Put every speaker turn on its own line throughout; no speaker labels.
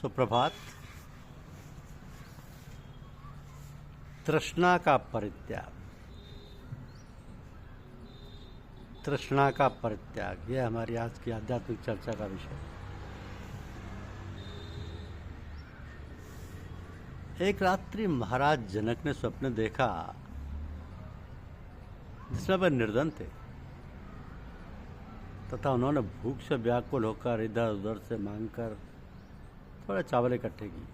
सुप्रभात। तृष्णा का परित्याग, तृष्णा का परित्याग, यह हमारी आज की आध्यात्मिक चर्चा का विषय। एक रात्रि महाराज जनक ने स्वप्न देखा जिसमें वह निर्धन थे तथा उन्होंने भूख से व्याकुल होकर इधर उधर से मांगकर थोड़ा चावल इकट्ठे किए।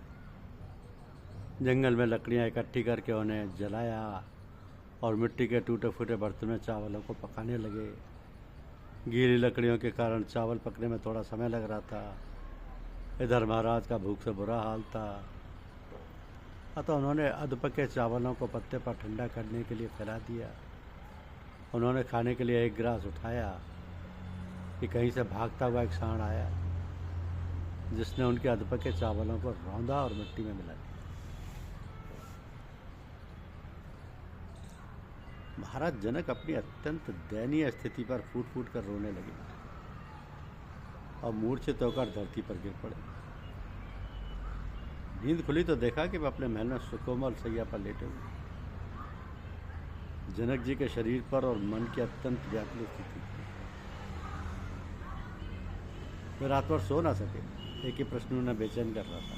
जंगल में लकड़ियां इकट्ठी करके उन्हें जलाया और मिट्टी के टूटे फूटे बर्तन में चावलों को पकाने लगे। गीली लकड़ियों के कारण चावल पकने में थोड़ा समय लग रहा था। इधर महाराज का भूख से बुरा हाल था, अतः उन्होंने अधपके चावलों को पत्ते पर ठंडा करने के लिए फैला दिया। उन्होंने खाने के लिए एक गिलास उठाया कि कहीं से भागता हुआ एक सांड आया जिसने उनके अधपके चावलों को रौंदा और मिट्टी में मिला दिया। महाराज जनक अपनी अत्यंत दयनीय स्थिति पर फूट फूट कर रोने लगे और मूर्छित होकर धरती पर गिर पड़े। नींद खुली तो देखा कि वह अपने महल में सुकोमल सैया पर लेटे हुए। जनक जी के शरीर पर और मन की अत्यंत व्याकुल स्थिति थी। वे रात भर सो ना सके। एक ही प्रश्न उन्हें बेचैन कर रहा था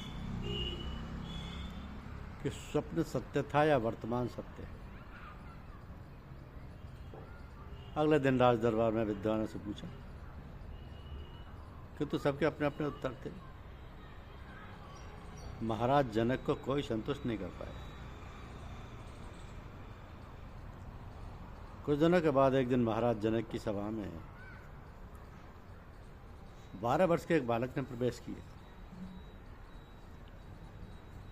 कि स्वप्न सत्य था या वर्तमान सत्य है। अगले दिन राज दरबार में विद्वानों से पूछा किंतु सबके अपने अपने उत्तर थे। महाराज जनक को कोई संतुष्ट नहीं कर पाया। कुछ दिनों के बाद एक दिन महाराज जनक की सभा में 12 वर्ष के एक बालक ने प्रवेश किया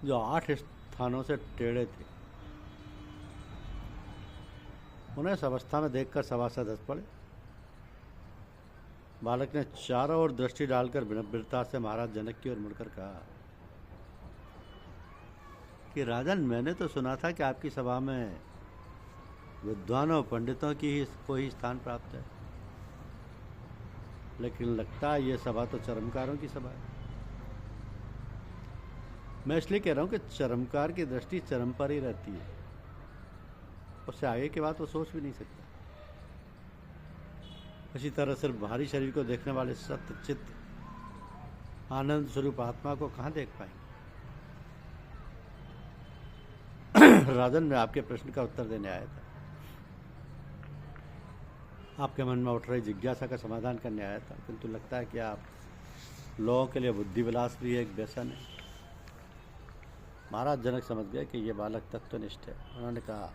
जो 8 स्थानों से टेढ़े थे। उन्हें इस अवस्था में देखकर सभासद हंस पड़े। बालक ने चारों ओर दृष्टि डालकर विनम्रता से महाराज जनक की ओर मुड़कर कहा कि राजन, मैंने तो सुना था कि आपकी सभा में विद्वानों पंडितों की को ही स्थान प्राप्त है, लेकिन लगता है यह सभा तो चरमकारों की सभा है। मैं इसलिए कह रहा हूं कि चरमकार की दृष्टि चरम पर ही रहती है, उससे आगे की बात वो सोच भी नहीं सकता। इसी तरह सिर्फ बाहरी शरीर को देखने वाले सत्य चित्त आनंद स्वरूप आत्मा को कहां देख पाएंगे। राजन, मैं आपके प्रश्न का उत्तर देने आया था। आपके मन में उठ रही जिज्ञासा का समाधान करने आया था, किंतु लगता है कि आप लोगों के लिए बुद्धि विलास भी एक व्यसन है। महाराज जनक समझ गए कि यह बालक तत्वनिष्ठ है। उन्होंने कहा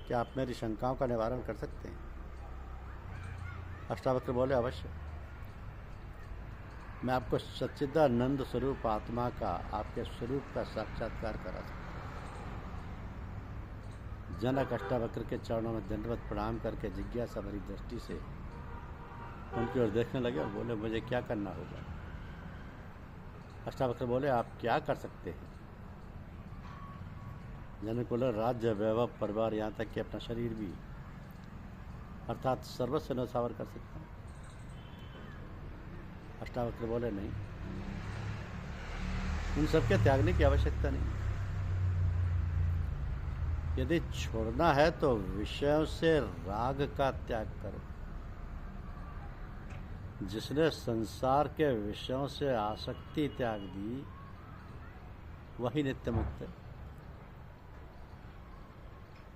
कि आप मेरी शंकाओं का निवारण कर सकते हैं। अष्टावक्र बोले, अवश्य। मैं आपको सच्चिदानंद स्वरूप आत्मा का, आपके स्वरूप का साक्षात्कार करा सकता हूं। जनक अष्टावक्र के चरणों में दंडवत प्रणाम करके जिज्ञासा भरी दृष्टि से उनकी ओर देखने लगे और बोले, मुझे क्या करना होगा? अष्टावक्र बोले, आप क्या कर सकते हैं? जनक बोले, राज्य, वैभव, परिवार, यहाँ तक कि अपना शरीर भी, अर्थात सर्वस्व न्यौछावर कर सकता हूँ। अष्टावक्र बोले, नहीं, उन सबके त्यागने की आवश्यकता नहीं। यदि छोड़ना है तो विषयों से राग का त्याग करो। जिसने संसार के विषयों से आसक्ति त्याग दी वही नित्य मुक्त है।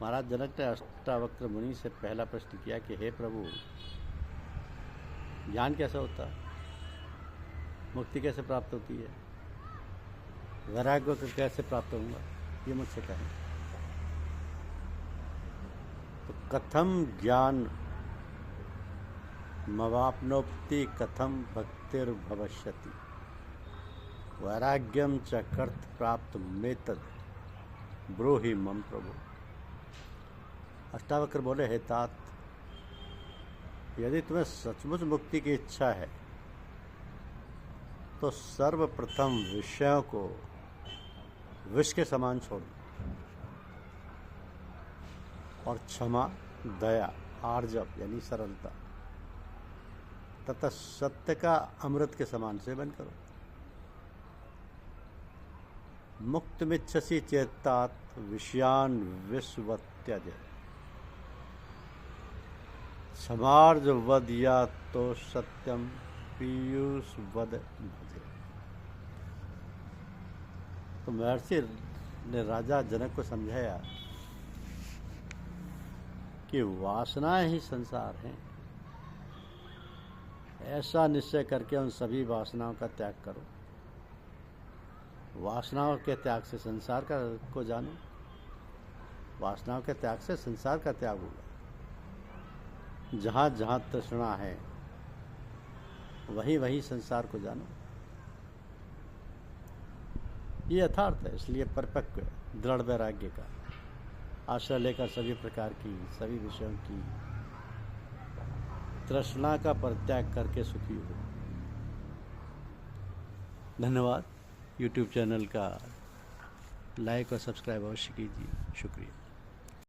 महाराज जनक ने अष्टावक्र मुनि से पहला प्रश्न किया कि हे प्रभु, ज्ञान कैसे होता है? मुक्ति कैसे प्राप्त होती है? वैराग्य को कैसे प्राप्त होगा? ये मुझसे कहें। तो कथम ज्ञान मवाप्नोति कथम भक्तिर्भविष्यति वैराग्यम च कर्त प्राप्त मेतद ब्रूहि मम प्रभु। अष्टावक्र बोले, हे तात, यदि तुम्हें सचमुच मुक्ति की इच्छा है तो सर्वप्रथम विषयों को विष के समान छोड़ दो और क्षमा, दया, आर्जव यानी सरलता तथा सत्य का अमृत के समान सेवन करो। मुक्तमिच्छसि चेत्तात् विषयान् विश्वत्यज समार्ज वद या तो सत्यम पीयूष वद भजे। तो महर्षि ने राजा जनक को समझाया कि वासनाएं ही संसार हैं। ऐसा निश्चय करके उन सभी वासनाओं का त्याग करो। वासनाओं के त्याग से संसार का को जानो। वासनाओं के त्याग से संसार का त्याग होगा। जहाँ जहाँ तृष्णा है वही वही संसार को जानो। ये यथार्थ है। इसलिए परिपक्व दृढ़ वैराग्य का आश्रय लेकर सभी प्रकार की सभी विषयों की तृष्णा का परित्याग करके सुखी हो। धन्यवाद। YouTube चैनल का लाइक और सब्सक्राइब अवश्य कीजिए। शुक्रिया।